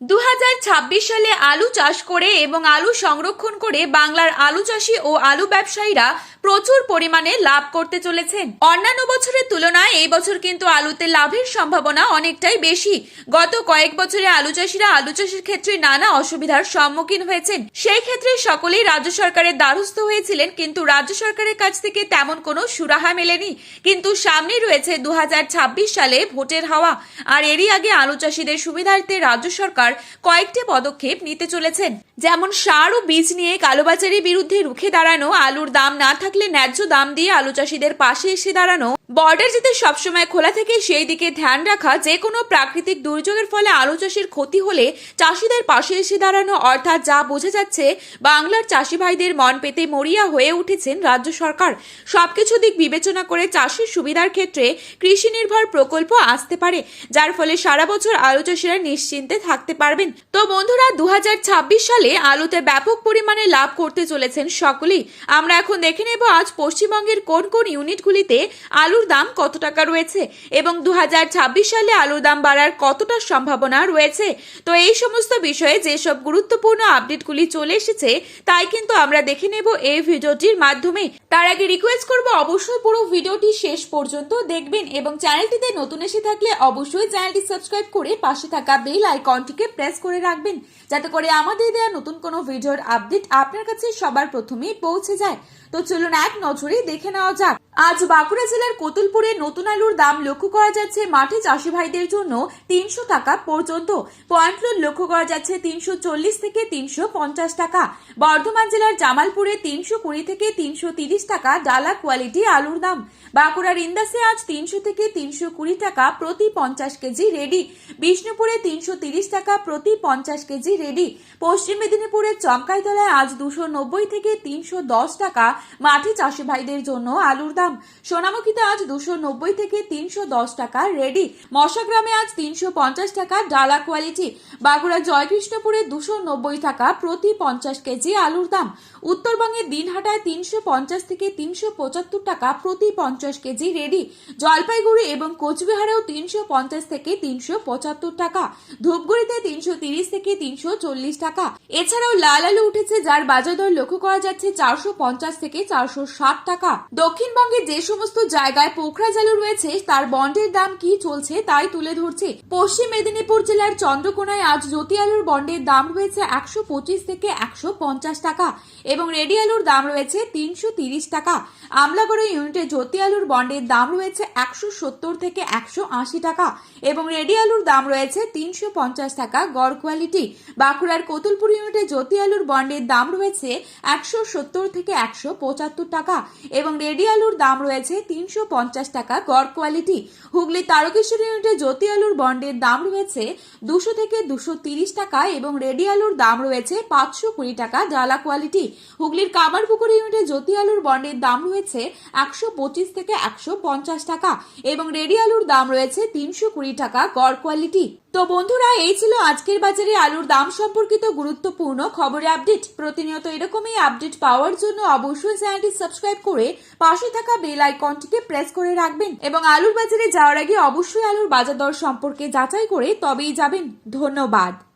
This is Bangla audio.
2026 সালে আলু চাষ করে এবং আলু সংরক্ষণ করে বাংলার আলু চাষি ও আলু ব্যবসায়ীরা প্রচুর পরিমাণে লাভ করতে চলেছেন। অন্যান্য বছরের তুলনায় এই বছর কিন্তু আলুতে লাভের সম্ভাবনা অনেকটাই বেশি। গত কয়েক বছরে আলু চাষিরা আলু চাষের ক্ষেত্রে নানা অসুবিধার সম্মুখীন হয়েছেন। সেই ক্ষেত্রে সকলেই রাজ্য সরকারের দ্বারস্থ হয়েছিলেন, কিন্তু রাজ্য সরকারের কাছ থেকে তেমন কোনো সুরাহা মেলেনি। কিন্তু সামনে রয়েছে 2026 সালে ভোটের হাওয়া, আর এরই আগে আলু চাষিদের সুবিধার্থে রাজ্য সরকার কয়েকটি পদক্ষেপ নিতে চলেছেন। যেমন সার ও বীজ নিয়ে কালোবাজারির বিরুদ্ধে রুখে দাঁড়ানো, আলুর দাম না থাকলে ন্যায্য দাম দিয়ে আলু চাষিদের পাশে এসে দাঁড়ানো, বর্ডার যাতে সবসময় খোলা থাকে সেই দিকে ধ্যান রাখা, যে কোনো প্রাকৃতিক দুর্যোগের ফলে আলু চাষের ক্ষতি হলে চাষিদের পাশে এসে দাঁড়ানো। অর্থাৎ যা বোঝা যাচ্ছে, বাংলার চাষি ভাইদের মন পেতে মরিয়া হয়ে উঠেছেন রাজ্য সরকার। সবকিছু দিক বিবেচনা করে চাষির সুবিধার ক্ষেত্রে কৃষি নির্ভর প্রকল্প আসতে পারে, যার ফলে সারা বছর আলু চাষিরা নিশ্চিন্তে থাকতে পারবেন। তো বন্ধুরা, 2026 সালে আলুতে ব্যাপক পরিমাণে লাভ করতে চলেছেন সকলেই। আমরা এখন দেখে নেব আজ পশ্চিমবঙ্গের কোন কোন ইউনিটগুলিতে আলুর দাম কত টাকা রয়েছে এবং 2026 সালে আলুর দাম বাড়ার কতটা সম্ভাবনা রয়েছে। তো এই সমস্ত বিষয়ে যেসব গুরুত্বপূর্ণ আপডেটগুলি চলে এসেছে তাই কিন্তু আমরা দেখে নেব এই ভিডিওটির মাধ্যমে। তার আগে রিকোয়েস্ট করব অবশ্যই পুরো ভিডিওটি শেষ পর্যন্ত দেখবেন এবং চ্যানেলটিতে নতুন এসে থাকলে অবশ্যই চ্যানেলটি সাবস্ক্রাইব করে পাশে থাকা বেল আইকনটিকে প্রেস করে রাখবেন, যাতে করে আমাদের দেওয়া নতুন কোনো ভিডিওর আপডেট আপনার কাছে সবার প্রথমেই পৌঁছে যায়। তো চলুন এক নজরে দেখে নেওয়া যাক। আজ বাঁকুড়া জেলার কোতুলপুরে নতুন আলুর দাম লক্ষ্য করা যাচ্ছে মাঠে চাষি ভাইদের জন্য 300 টাকা পর্যন্ত। পয়েন্ট লোড লক্ষ্য করা যাচ্ছে 340 থেকে 350 টাকা। বর্ধমান জেলার জামালপুরে 320 থেকে 330 টাকা ডালা কোয়ালিটি আলুর দাম। বাঁকুড়ার ইন্দাসে আজ 300 থেকে 320 টাকা প্রতি 50 কেজি রেডি। বিষ্ণুপুরে 330 টাকা প্রতি 50 কেজি রেডি। পশ্চিম মেদিনীপুরের চমকাইতলায় আজ 290 থেকে 310 টাকা মাঠে চাষি ভাইদের জন্য আলুর দাম। সোনামুখীতে আজ 290 থেকে 310 টাকা রেডি। মশাগ্রামে আজ 350 টাকা ডালা কোয়ালিটি। বাঁকুড়া জয়কৃষ্ণপুরে 290 টাকা প্রতি 50 কেজি আলুর দাম। উত্তরবঙ্গের দিনহাটায় 350 থেকে 375 টাকা প্রতি 50 কেজি রেডি। জলপাইগুড়ি এবং কোচবিহারেও 350 থেকে 375 টাকা। ধূপগুড়িতে 330 থেকে 340 টাকা। এছাড়াও লাল আলু উঠেছে, যার বাজার দর লক্ষ্য করা যাচ্ছে 450 থেকে 460 টাকা। দক্ষিণবঙ্গে যে সমস্ত জায়গায় পোখরাজ আলু রয়েছে তার বন্ডের দাম কি চলছে তাই তুলে ধরছে। পশ্চিম মেদিনীপুর জেলার চন্দ্রকোনায় আজ জ্যোতি আলুর বন্ডের দাম রয়েছে 125 থেকে 150 টাকা এবং রেডি আলুর দাম রয়েছে 330 টাকা। আমলাগড়ে ইউনিটে জ্যোতি আলুর বন্ডের দাম রয়েছে 170 থেকে 180 টাকা এবং রেডি আলুর দাম রয়েছে 350 টাকা গড় কোয়ালিটি। বাঁকুড়ার কোতুলপুর ইউনিটে জ্যোতি আলুর বন্ডের দাম রয়েছে 170 থেকে 175 টাকা এবং রেডি আলুর দাম রয়েছে 350 টাকা গড় কোয়ালিটি। হুগলি তারকেশ্বর ইউনিটে জ্যোতি আলুর বন্ডের দাম রয়েছে 200 থেকে 230 টাকা এবং রেডি আলুর দাম রয়েছে 520 টাকা ডালা কোয়ালিটি। হুগলির কামারপুকুর ইউনিটে জ্যোতি আলুর বন্ডের দাম রয়েছে 125 থেকে 150 টাকা এবং রেডি আলুর দাম রয়েছে 320 টাকা গড় কোয়ালিটি। তো বন্ধুরা, এই ছিল আজকের বাজারে আলুর দাম সম্পর্কিত গুরুত্বপূর্ণ খবরের আপডেট। প্রতিনিয়ত এরকমই আপডেট পাওয়ার জন্য অবশ্যই চ্যানেলটি সাবস্ক্রাইব করে পাশে থাকা বেল আইকনটিকে প্রেস করে রাখবেন এবং আলুর বাজারে যাওয়ার আগে অবশ্যই আলুর বাজার দর সম্পর্কে যাচাই করে তবেই যাবেন। ধন্যবাদ।